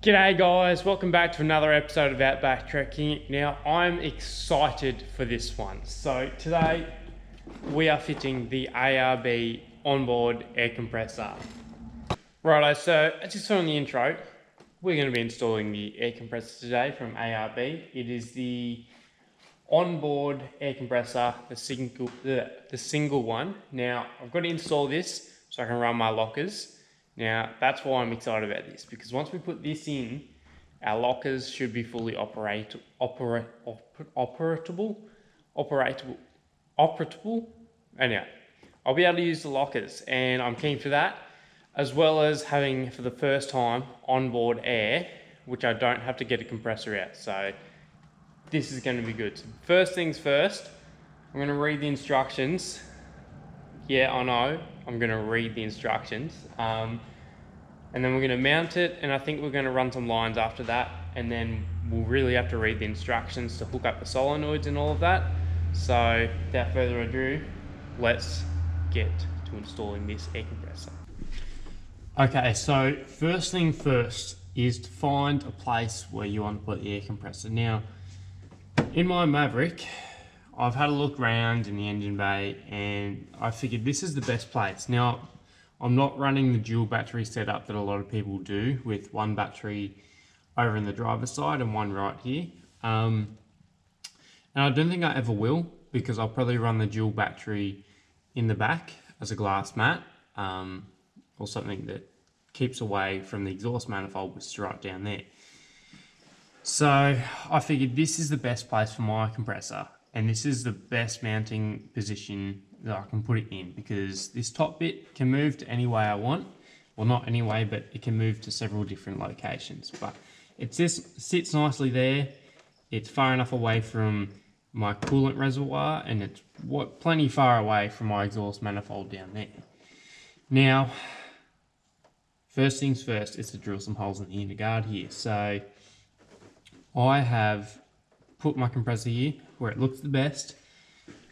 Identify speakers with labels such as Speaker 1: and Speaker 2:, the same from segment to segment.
Speaker 1: G'day guys, welcome back to another episode of Outback Trekking. Now I'm excited for this one. So today we are fitting the ARB onboard air compressor. Righto, so as you saw in the intro, we're going to be installing the air compressor today from ARB. It is the onboard air compressor, the single one. Now I've got to install this so I can run my lockers. Now, that's why I'm excited about this, because once we put this in, our lockers should be fully operatable. Anyway, I'll be able to use the lockers, and I'm keen for that, as well as having, for the first time, onboard air, which I don't have to get a compressor out. So, this is going to be good. So first things first, I'm going to read the instructions. Yeah, I know, I'm going to read the instructions. And then we're going to mount it, and I think we're going to run some lines after that, and then we'll really have to read the instructions to hook up the solenoids and all of that. So without further ado, let's get to installing this air compressor. Okay, so first thing first is to find a place where you want to put the air compressor. Now, in my Maverick, I've had a look around in the engine bay and I figured this is the best place. Now, I'm not running the dual battery setup that a lot of people do, with one battery over in the driver's side and one right here. And I don't think I ever will, because I'll probably run the dual battery in the back as a glass mat, or something that keeps away from the exhaust manifold, which is right down there. So I figured this is the best place for my compressor. And this is the best mounting position that I can put it in, because this top bit can move to any way I want. Well, not any way, but it can move to several different locations. But it just sits nicely there. It's far enough away from my coolant reservoir, and it's plenty far away from my exhaust manifold down there. Now, first things first is to drill some holes in the inner guard here. So I have put my compressor here where it looks the best,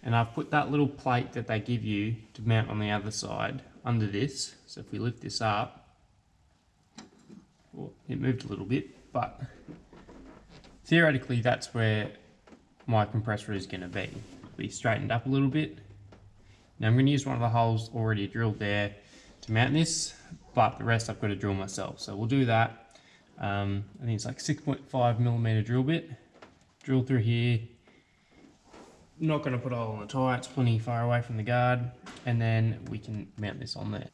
Speaker 1: and I've put that little plate that they give you to mount on the other side under this. So if we lift this up, well, it moved a little bit, but theoretically that's where my compressor is going to be. It'll be straightened up a little bit. Now I'm going to use one of the holes already drilled there to mount this, but the rest I've got to drill myself. So we'll do that. I think it's like 6.5mm drill bit. Drill through here. Not going to put a hole in the tyre, it's plenty far away from the guard, and then we can mount this on there.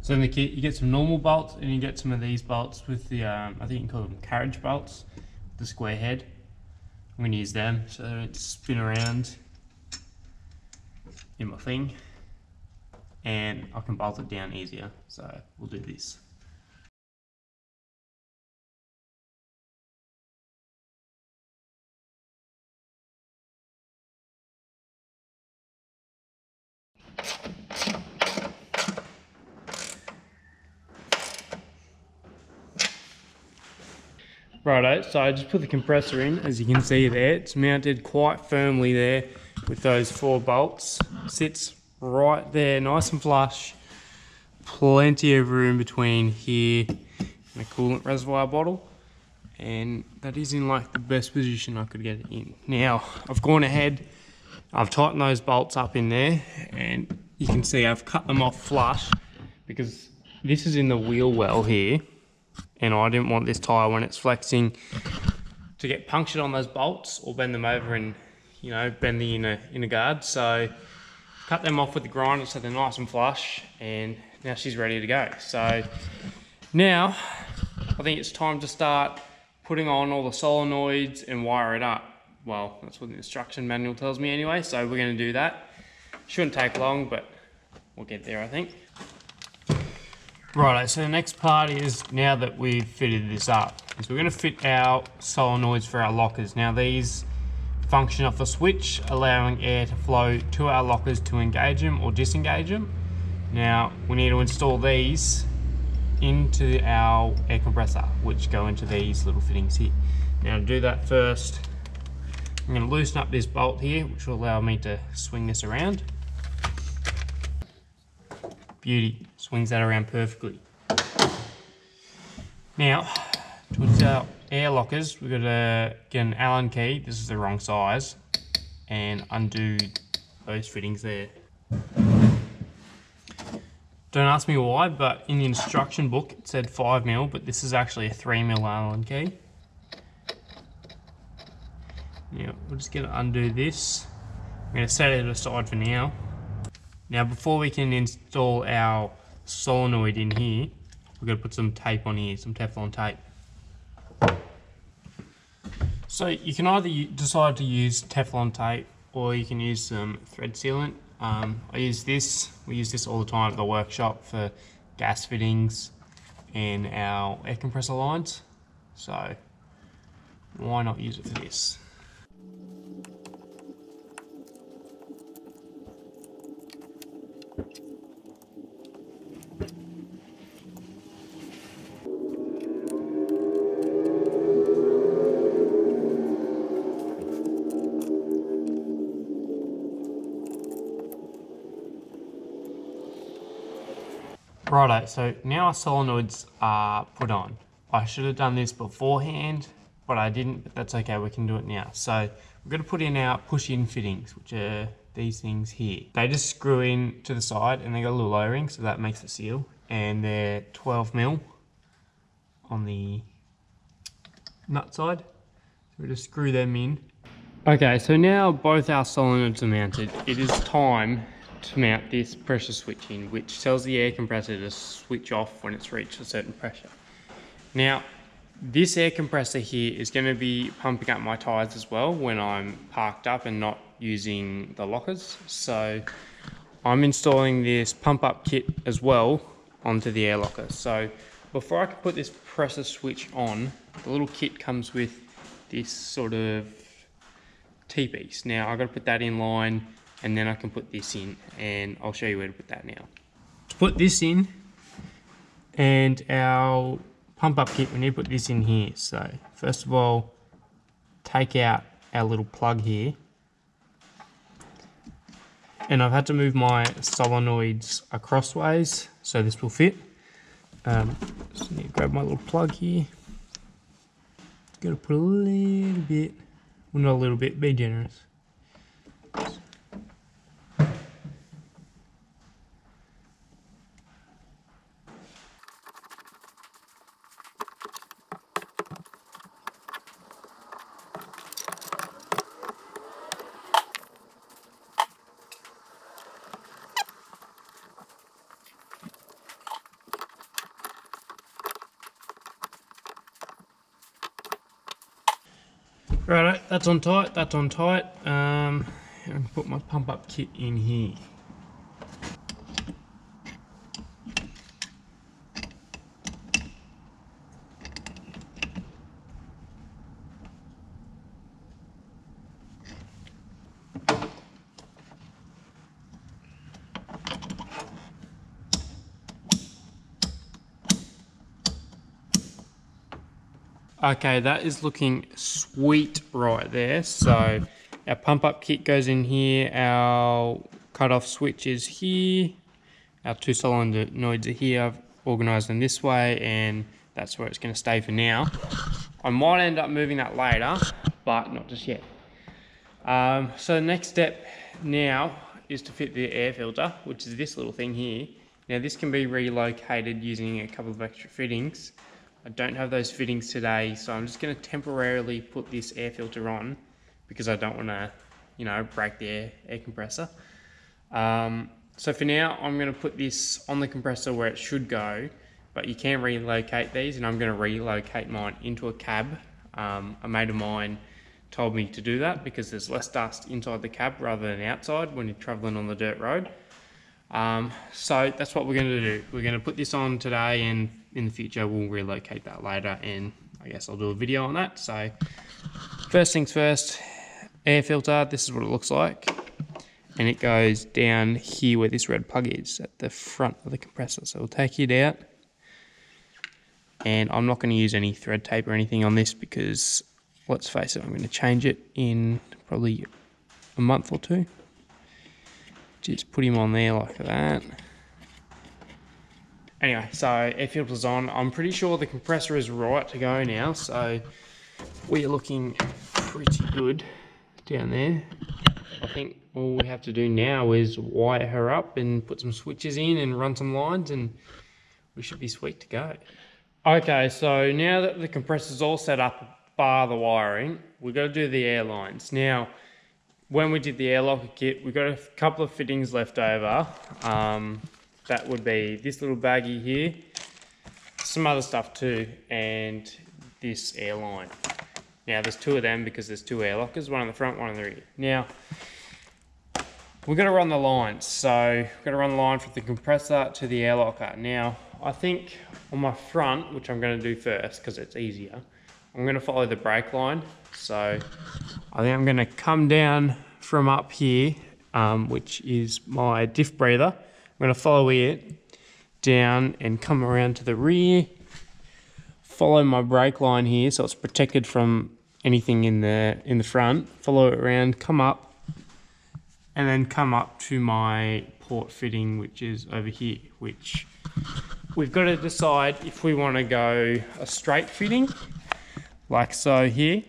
Speaker 1: So in the kit you get some normal bolts, and you get some of these bolts with the, I think you can call them carriage bolts, with the square head. I'm going to use them so they don't spin around in my thing, and I can bolt it down easier, so we'll do this. Righto, so I just put the compressor in, as you can see there. It's mounted quite firmly there with those 4 bolts. Sits right there, nice and flush. Plenty of room between here and the coolant reservoir bottle. And that is in like the best position I could get it in. Now, I've gone ahead, I've tightened those bolts up in there, and you can see I've cut them off flush because this is in the wheel well here, and I didn't want this tyre when it's flexing to get punctured on those bolts or bend them over and, you know, bend the inner guard. So cut them off with the grinder so they're nice and flush, and now she's ready to go. So now I think it's time to start putting on all the solenoids and wire it up. Well, that's what the instruction manual tells me anyway, so we're going to do that. Shouldn't take long, but we'll get there, I think. Righto, so the next part is, now that we've fitted this up, is we're going to fit our solenoids for our lockers. Now these function off a switch, allowing air to flow to our lockers to engage them or disengage them. Now we need to install these into our air compressor, which go into these little fittings here. Now to do that first, I'm going to loosen up this bolt here, which will allow me to swing this around. Beauty, swings that around perfectly. Now, towards our air lockers, we've got to get an Allen key, this is the wrong size, and undo those fittings there. Don't ask me why, but in the instruction book it said 5mm, but this is actually a 3mm Allen key. Now, we're just going to undo this. I'm going to set it aside for now. Now, before we can install our solenoid in here, we're going to put some tape on here, some Teflon tape. So you can either decide to use Teflon tape or you can use some thread sealant. I use this, we use this all the time at the workshop for gas fittings and our air compressor lines. So why not use it for this? Righto, so now our solenoids are put on. I should have done this beforehand, but I didn't, but that's okay, we can do it now. So we're going to put in our push-in fittings, which are these things here. They just screw in to the side and they got a little O-ring, so that makes it seal. And they're 12mm on the nut side. So we just screw them in. Okay, so now both our solenoids are mounted. It is time to mount this pressure switch in, which tells the air compressor to switch off when it's reached a certain pressure. Now, this air compressor here is going to be pumping up my tyres as well when I'm parked up and not using the lockers. So I'm installing this pump up kit as well onto the air locker. So before I can put this pressure switch on, the little kit comes with this sort of T-piece. Now I've got to put that in line and then I can put this in, and I'll show you where to put that now. To put this in, and our pump up kit, we need to put this in here. So first of all, take out our little plug here. And I've had to move my solenoids acrossways so this will fit. Just need to grab my little plug here. Got to put a little bit, well not a little bit, be generous. Righto, that's on tight, that's on tight. I can put my pump up kit in here. Okay, that is looking sweet right there. So our pump up kit goes in here, our cut-off switch is here, our two solenoids are here. I've organised them this way and that's where it's going to stay for now. I might end up moving that later, but not just yet. So the next step now is to fit the air filter, which is this little thing here. Now this can be relocated using a couple of extra fittings. I don't have those fittings today, so I'm just going to temporarily put this air filter on because I don't want to, you know, break the air compressor. So for now, I'm going to put this on the compressor where it should go, but you can relocate these, and I'm going to relocate mine into a cab. A mate of mine told me to do that because there's less dust inside the cab rather than outside when you're traveling on the dirt road. So that's what we're going to do. We're going to put this on today, and in the future we'll relocate that later, and I guess I'll do a video on that. So first things first, air filter, this is what it looks like, and it goes down here where this red plug is at the front of the compressor. So we'll take it out, and I'm not going to use any thread tape or anything on this because let's face it, I'm going to change it in probably a month or two. Just put him on there like that. Anyway, so air filter's on. I'm pretty sure the compressor is right to go now, so we are looking pretty good down there. I think all we have to do now is wire her up and put some switches in and run some lines, and we should be sweet to go. Okay, so now that the compressor's all set up, bar the wiring, we've got to do the air lines. Now, when we did the air locker kit, we've got a couple of fittings left over. That would be this little baggie here, some other stuff too, and this air line. Now there's two of them because there's two air lockers, one on the front, one on the rear. Now, we're going to run the lines. So we're going to run the line from the compressor to the air locker. Now, I think on my front, which I'm going to do first because it's easier, I'm going to follow the brake line. So I think I'm going to come down from up here, which is my diff breather. I'm going to follow it down and come around to the rear, follow my brake line here so it's protected from anything in the front, follow it around, come up, and then come up to my port fitting, which is over here, which we've got to decide if we want to go a straight fitting, like so here,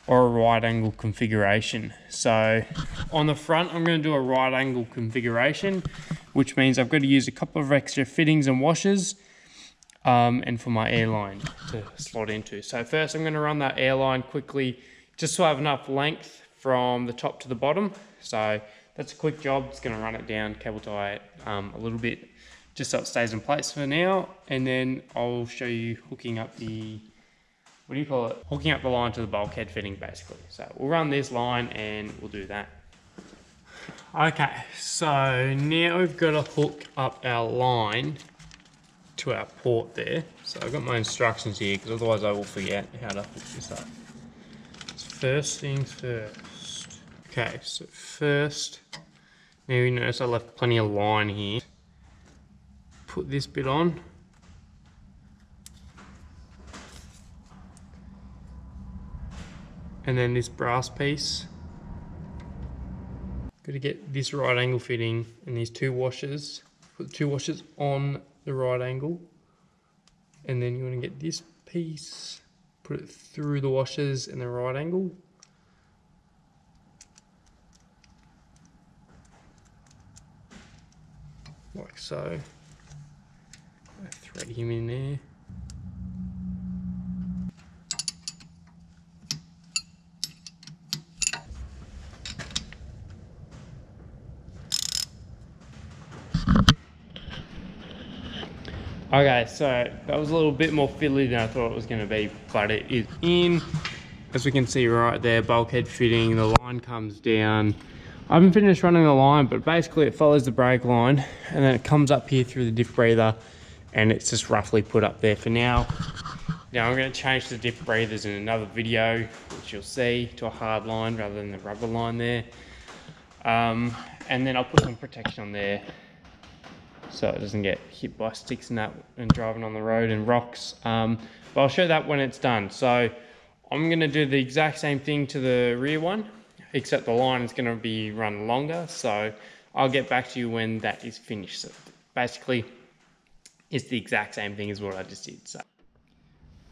Speaker 1: or a right angle configuration. So on the front, I'm going to do a right angle configuration, which means I've got to use a couple of extra fittings and washers, and for my airline to slot into. So first I'm going to run that airline quickly, just so I have enough length from the top to the bottom. So that's a quick job. It's going to run it down, cable tie it a little bit, just so it stays in place for now. And then I'll show you hooking up the, what do you call it? Hooking up the line to the bulkhead fitting, basically. So we'll run this line and we'll do that. Okay, so now we've got to hook up our line to our port there. So I've got my instructions here because otherwise I will forget how to hook this up. So first things first. Okay, so first, now you notice I left plenty of line here. Put this bit on. And then this brass piece. Got to get this right angle fitting and these two washers. Put the two washers on the right angle. And then you want to get this piece, put it through the washers and the right angle. Like so. Thread him in there. Okay, so that was a little bit more fiddly than I thought it was going to be, but it is in. As we can see right there, bulkhead fitting, the line comes down. I haven't finished running the line, but basically it follows the brake line and then it comes up here through the diff breather and it's just roughly put up there for now. Now I'm going to change the diff breathers in another video, which you'll see, to a hard line rather than the rubber line there. And then I'll put some protection on there so it doesn't get hit by sticks and that and driving on the road and rocks. But I'll show that when it's done. So I'm going to do the exact same thing to the rear one, except the line is going to be run longer. So I'll get back to you when that is finished. So basically, it's the exact same thing as what I just did. So.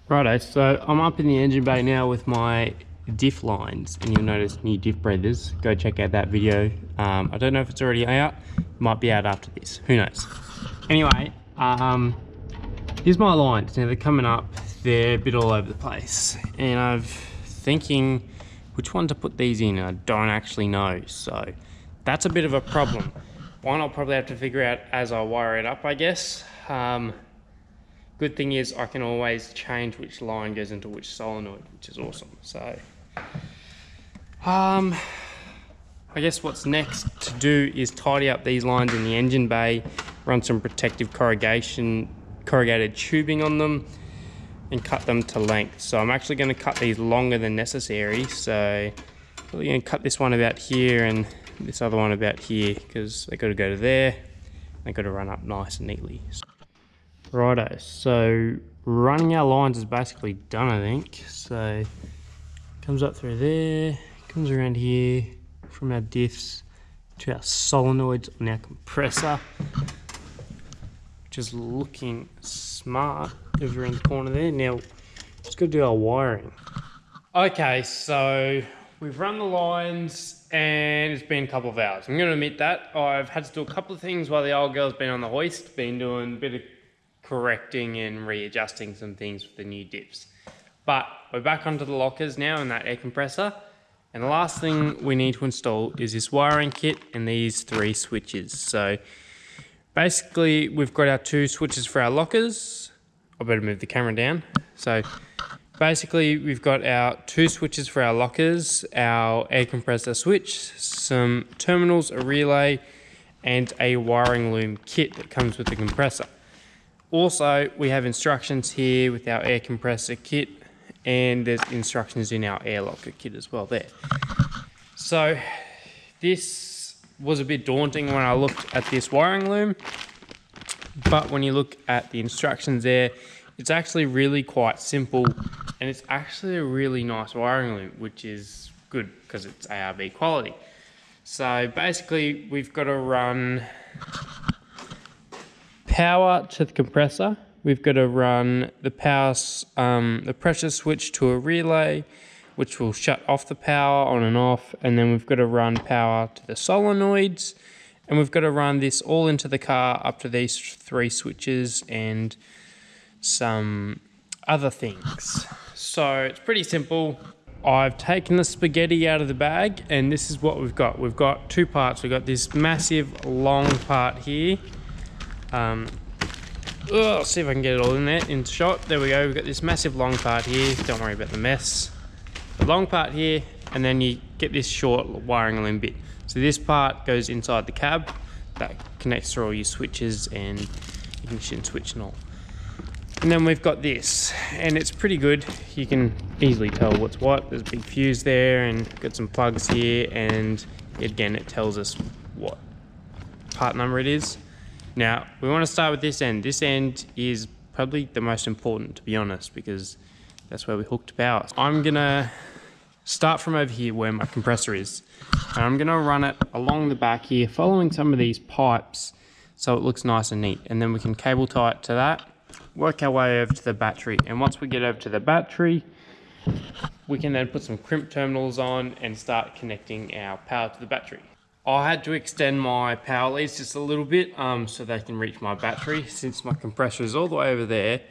Speaker 1: Righto, so I'm up in the engine bay now with my diff lines, and you'll notice new diff breathers. Go check out that video. I don't know if it's already out. It might be out after this. Who knows? Anyway, here's my lines. Now they're coming up. They're a bit all over the place, and I'm thinking which one to put these in. I don't actually know, so that's a bit of a problem. One I'll probably have to figure out as I wire it up, I guess. Good thing is I can always change which line goes into which solenoid, which is awesome. So, I guess what's next to do is tidy up these lines in the engine bay, run some protective corrugated tubing on them, and cut them to length. So I'm actually going to cut these longer than necessary. So I'm going to cut this one about here and this other one about here, because they've got to go to there. They've got to run up nice and neatly. Righto, so running our lines is basically done, I think. So comes up through there, comes around here from our diffs to our solenoids on our compressor, which is looking smart over in the corner there. Now, let's go do our wiring. Okay, so we've run the lines and it's been a couple of hours. I'm going to admit that. I've had to do a couple of things while the old girl's been on the hoist, been doing a bit of correcting and readjusting some things with the new dips. But we're back onto the lockers now in that air compressor. And the last thing we need to install is this wiring kit and these 3 switches. So basically we've got our 2 switches for our lockers. I better move the camera down. So basically we've got our 2 switches for our lockers, our air compressor switch, some terminals, a relay, and a Wiring-Loom kit that comes with the compressor. Also, we have instructions here with our air compressor kit, and there's instructions in our air locker kit as well there. So this was a bit daunting when I looked at this Wiring-Loom, but when you look at the instructions there, it's actually really quite simple, and it's actually a really nice Wiring-Loom, which is good because it's ARB quality. So basically we've got to run power to the compressor. We've got to run the power, the pressure switch to a relay, which will shut off the power on and off. And then we've got to run power to the solenoids. And we've got to run this all into the car up to these 3 switches and some other things. So it's pretty simple. I've taken the spaghetti out of the bag and this is what we've got. We've got 2 parts. We've got this massive long part here. Let's see if I can get it all in there, in shot. There we go, we've got this massive long part here. Don't worry about the mess. The long part here, and then you get this short Wiring-Loom bit. So this part goes inside the cab. That connects through all your switches and ignition switch and all. And then we've got this, and it's pretty good. You can easily tell what's what. There's a big fuse there, and got some plugs here, and again, it tells us what part number it is. Now, we want to start with this end. This end is probably the most important, to be honest, because that's where we hook to power. I'm gonna start from over here where my compressor is. And I'm gonna run it along the back here, following some of these pipes so it looks nice and neat. And then we can cable tie it to that, work our way over to the battery. And once we get over to the battery, we can then put some crimp terminals on and start connecting our power to the battery. I had to extend my power leads just a little bit so they can reach my battery, since my compressor is all the way over there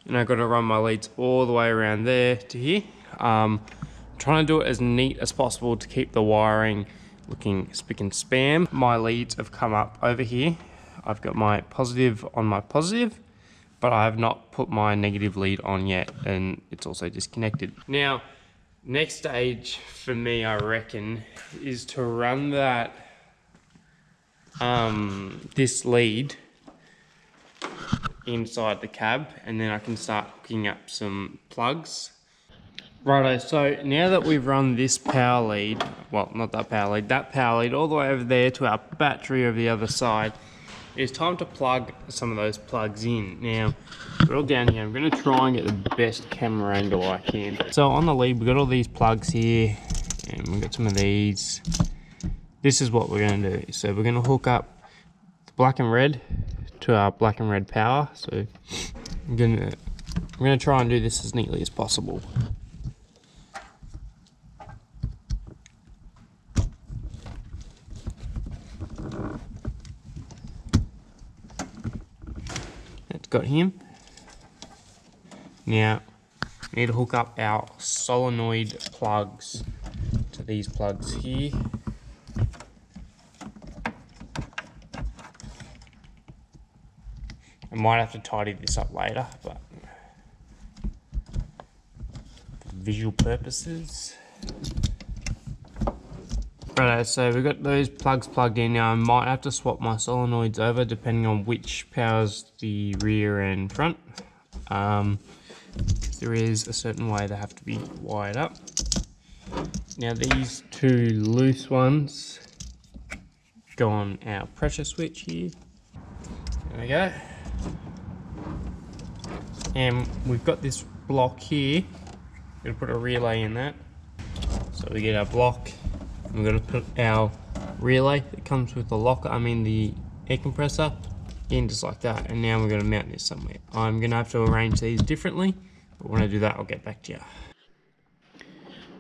Speaker 1: and I've got to run my leads all the way around there to here. Trying to do it as neat as possible to keep the wiring looking spick and span. My leads have come up over here. I've got my positive on my positive, but I have not put my negative lead on yet, and it's also disconnected. Now, next stage for me, I reckon, is to run that this lead inside the cab, and then I can start hooking up some plugs. Righto, so now that we've run this power lead, well, not that power lead, that power lead all the way over there to our battery over the other side, it's time to plug some of those plugs in. Now, we're all down here. I'm going to try and get the best camera angle I can. So on the lead, we've got all these plugs here, and we've got some of these. This is what we're going to do. So we're going to hook up the black and red to our black and red power. So I'm going to try and do this as neatly as possible. Got him. Now, we need to hook up our solenoid plugs to these plugs here. I might have to tidy this up later, but for visual purposes. Righto, so we've got those plugs plugged in. Now I might have to swap my solenoids over depending on which powers the rear and front. There is a certain way they have to be wired up. Now these 2 loose ones go on our pressure switch here. There we go. And we've got this block here. We're going to put a relay in that. So we get our block. We're going to put our relay that comes with the locker, the air compressor, in just like that, and now we're going to mount this somewhere. I'm going to have to arrange these differently, but when I do that I'll get back to you.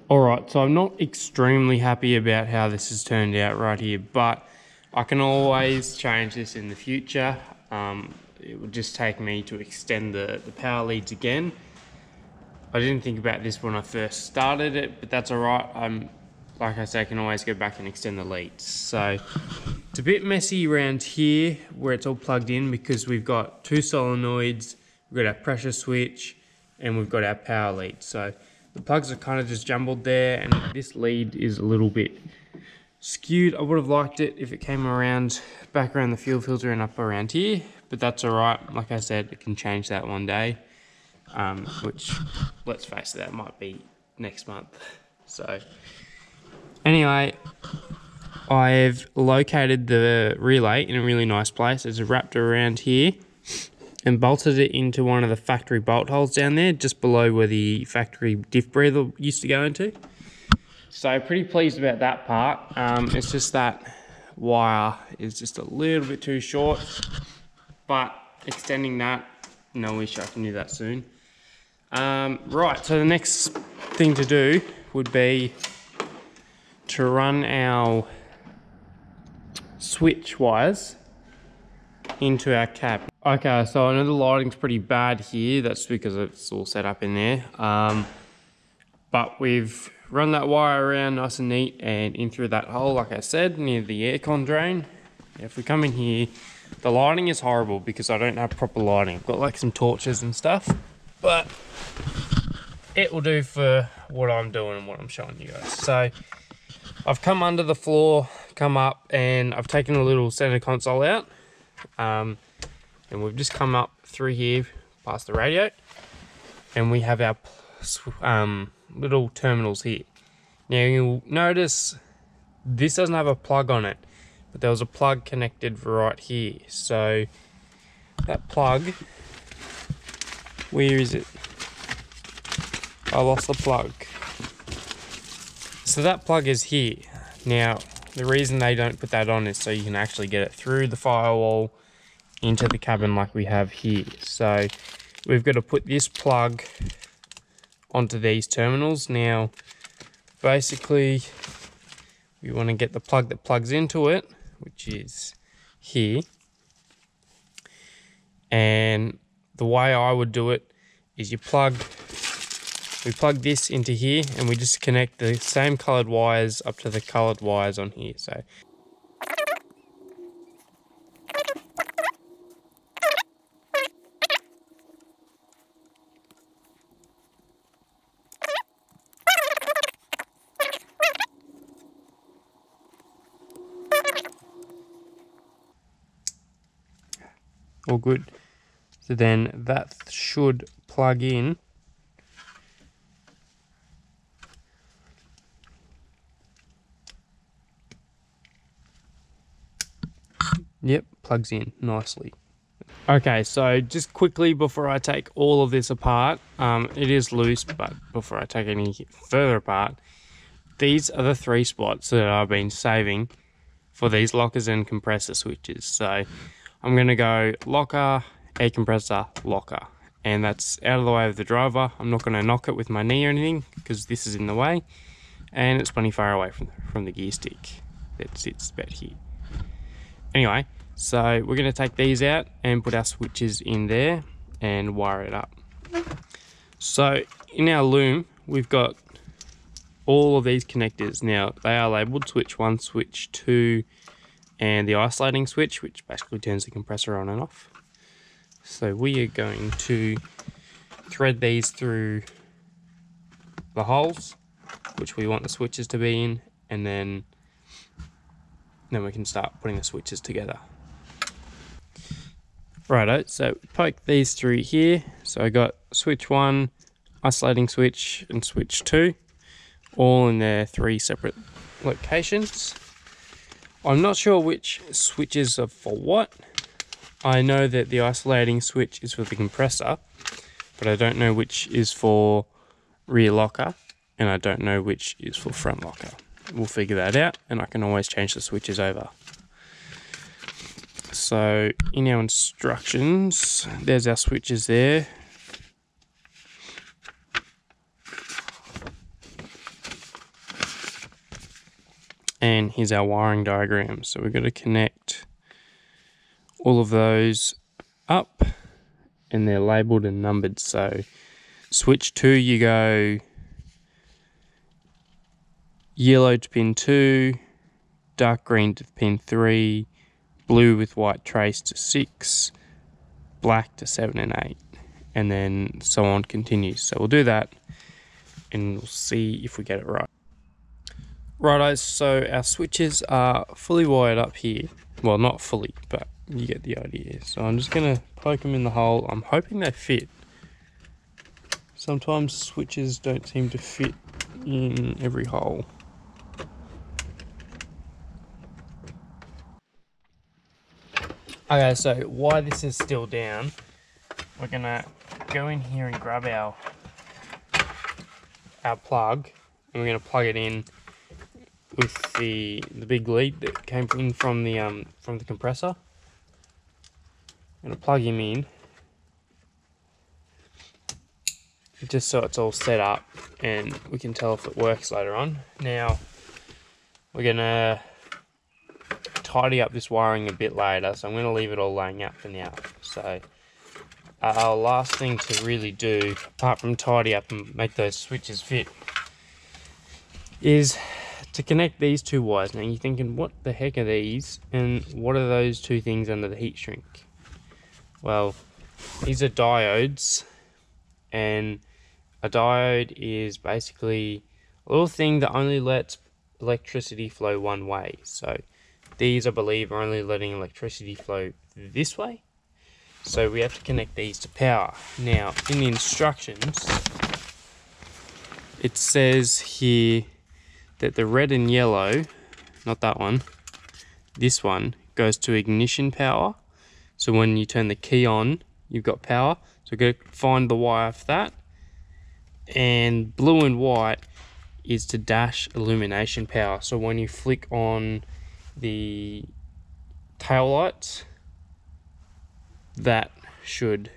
Speaker 1: Alright, so I'm not extremely happy about how this has turned out right here, but I can always change this in the future. It would just take me to extend the power leads again. I didn't think about this when I first started it, but that's alright. Like I said, I can always go back and extend the leads. So it's a bit messy around here where it's all plugged in because we've got two solenoids, we've got our pressure switch, and we've got our power lead. So the plugs are kind of just jumbled there, and this lead is a little bit skewed. I would have liked it if it came around back around the fuel filter and up around here, but that's alright. Like I said, it can change that one day, which, let's face it, that might be next month. So anyway, I've located the relay in a really nice place. It's wrapped around here and bolted it into one of the factory bolt holes down there, just below where the factory diff breather used to go into. So pretty pleased about that part. It's just that wire is just a little bit too short, but extending that, no issue, I can do that soon. Right, so the next thing to do would be to run our switch wires into our cab. Okay, so I know the lighting's pretty bad here. That's because it's all set up in there. But we've run that wire around nice and neat and in through that hole, like I said, near the aircon drain. If we come in here, the lighting is horrible because I don't have proper lighting. I've got like some torches and stuff, but it will do for what I'm doing and what I'm showing you guys. So I've come under the floor, come up, and I've taken a little center console out. And we've just come up through here past the radio, and we have our little terminals here. Now you'll notice this doesn't have a plug on it, but there was a plug connected right here. So that plug, where is it? I lost the plug. So that plug is here. Now the reason they don't put that on is so you can actually get it through the firewall into the cabin like we have here. So we've got to put this plug onto these terminals. Now basically we want to get the plug that plugs into it, which is here, and the way I would do it is we plug this into here, and we just connect the same coloured wires up to the coloured wires on here. So all good. So then that should plug in Yep, plugs in nicely. Okay, so just quickly before I take all of this apart, it is loose, but before I take any further apart, these are the 3 spots that I've been saving for these lockers and compressor switches. So I'm going to go locker, air compressor, locker, and that's out of the way of the driver. I'm not going to knock it with my knee or anything because this is in the way, and it's plenty far away from the gear stick that sits about here. Anyway, so we're going to take these out and put our switches in there and wire it up. So in our loom, we've got all of these connectors. Now they are labelled switch 1, switch 2, and the isolating switch, which basically turns the compressor on and off. So we are going to thread these through the holes, which we want the switches to be in, and then we can start putting the switches together. Righto, so poke these through here. So I got switch 1, isolating switch, and switch 2, all in their 3 separate locations. I'm not sure which switches are for what. I know that the isolating switch is for the compressor, but I don't know which is for rear locker, and I don't know which is for front locker. We'll figure that out, and I can always change the switches over. So in our instructions, there's our switches there. And here's our wiring diagram. So we've got to connect all of those up, and they're labeled and numbered. So switch 2, you go yellow to pin 2, dark green to pin 3, blue with white trace to 6, black to 7 and 8, and then so on continues. So we'll do that and we'll see if we get it right. Righto, so our switches are fully wired up here. Well, not fully, but you get the idea. So I'm just going to poke them in the hole. I'm hoping they fit. Sometimes switches don't seem to fit in every hole. Okay, so while this is still down, we're going to go in here and grab our plug, and we're going to plug it in with the big lead that came in from the compressor. I'm going to plug him in just so it's all set up and we can tell if it works later on. Now we're going to tidy up this wiring a bit later, so I'm going to leave it all laying out for now. So our last thing to really do, apart from tidy up and make those switches fit, is to connect these two wires. Now you're thinking, what the heck are these, and what are those two things under the heat shrink? Well, these are diodes, and a diode is basically a little thing that only lets electricity flow one way. So these, I believe, are only letting electricity flow this way. So we have to connect these to power. Now in the instructions it says here that the red and yellow, not that one, this one goes to ignition power. So when you turn the key on, you've got power. So go find the wire for that. And blue and white is to dash illumination power. So when you flick on the tail lights, that should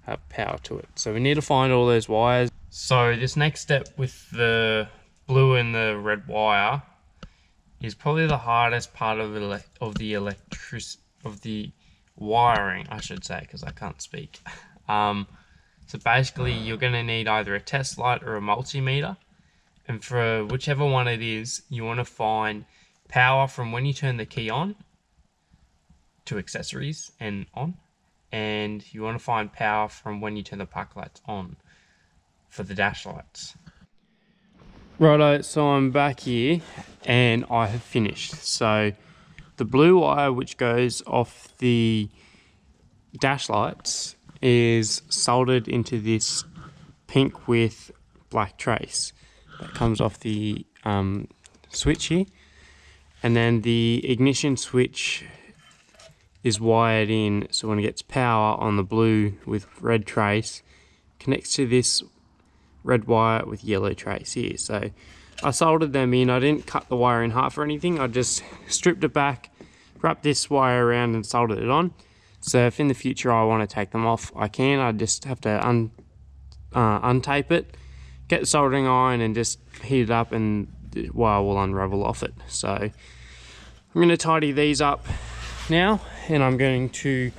Speaker 1: have power to it. So we need to find all those wires. So this next step with the blue and the red wire is probably the hardest part of the wiring, I should say, because I can't speak. So basically you're going to need either a test light or a multimeter, and for whichever one it is, you want to find power from when you turn the key on to accessories and on, and you want to find power from when you turn the park lights on for the dash lights. Righto, so I'm back here and I have finished. So the blue wire which goes off the dash lights is soldered into this pink with black trace that comes off the switch here, and then the ignition switch is wired in, so when it gets power on the blue with red trace, connects to this red wire with yellow trace here. So I soldered them in. I didn't cut the wire in half or anything. I just stripped it back, wrapped this wire around and soldered it on. So if in the future I want to take them off, I can. I just have to untape it, get the soldering iron and just heat it up, and the wire will unravel off it. So I'm going to tidy these up now, and I'm going to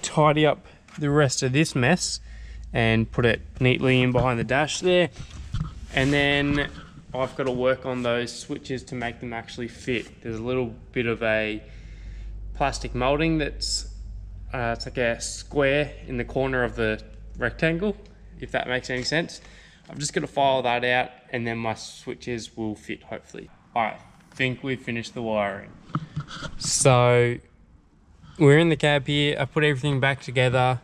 Speaker 1: tidy up the rest of this mess and put it neatly in behind the dash there. And then I've got to work on those switches to make them actually fit. There's a little bit of a plastic molding that's it's like a square in the corner of the rectangle, if that makes any sense. I'm just going to file that out and then my switches will fit, hopefully. Alright, I think we've finished the wiring. So we're in the cab here. I put everything back together,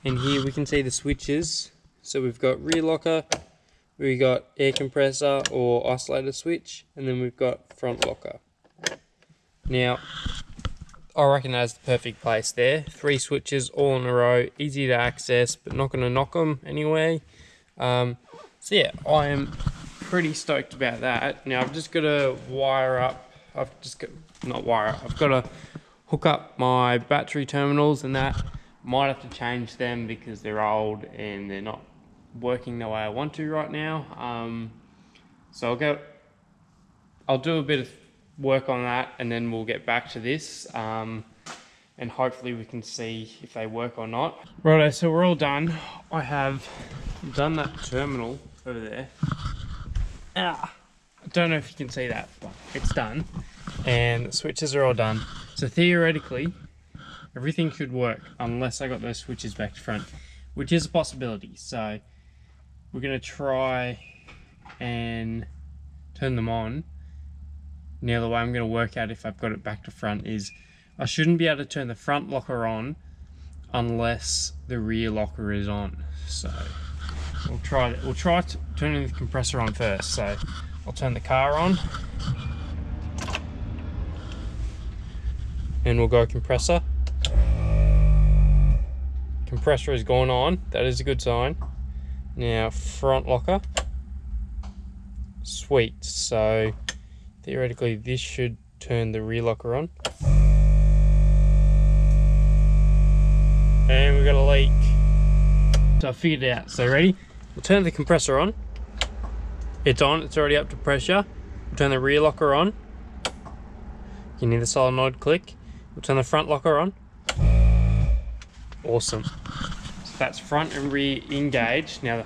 Speaker 1: and here we can see the switches. So we've got rear locker, we've got air compressor or isolator switch, and then we've got front locker. Now I reckon that's the perfect place there. 3 switches all in a row, easy to access, but not going to knock them anyway. So yeah, I am pretty stoked about that. Now I've just got to wire up. I've got to hook up my battery terminals and that. Might have to change them because they're old and they're not working the way I want to right now. So I'll do a bit of work on that and then we'll get back to this. And hopefully we can see if they work or not. Righto, so we're all done. I have done that terminal over there. I don't know if you can see that, but it's done. And the switches are all done. So theoretically, everything should work unless I got those switches back to front, which is a possibility. So we're gonna try and turn them on. Now the way I'm gonna work out if I've got it back to front is I shouldn't be able to turn the front locker on unless the rear locker is on. So we'll try turning the compressor on first. So I'll turn the car on and we'll go compressor. Compressor is going on, that is a good sign. Now front locker, sweet. So theoretically this should turn the rear locker on. And we've got a leak. So I figured it out. So ready? We'll turn the compressor on. It's on, it's already up to pressure. We'll turn the rear locker on. You can hear the solenoid click. We'll turn the front locker on. Awesome. So that's front and rear engaged. Now the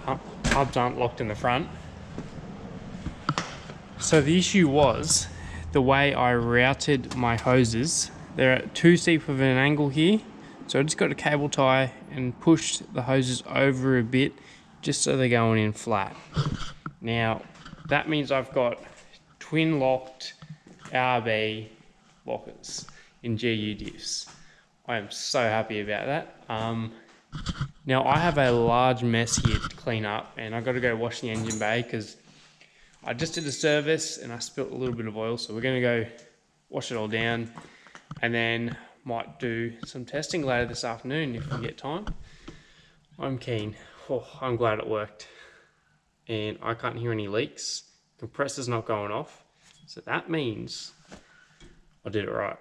Speaker 1: hubs aren't locked in the front. So the issue was the way I routed my hoses. They're at too steep of an angle here. So I just got a cable tie and pushed the hoses over a bit just so they're going in flat. Now that means I've got twin locked ARB lockers in GU diffs. I am so happy about that. Now I have a large mess here to clean up and I've got to go wash the engine bay because I just did a service and I spilt a little bit of oil, so we're going to go wash it all down and then might do some testing later this afternoon if we get time. I'm keen. Oh, I'm glad it worked. And I can't hear any leaks. Compressor's not going off. So that means I did it right.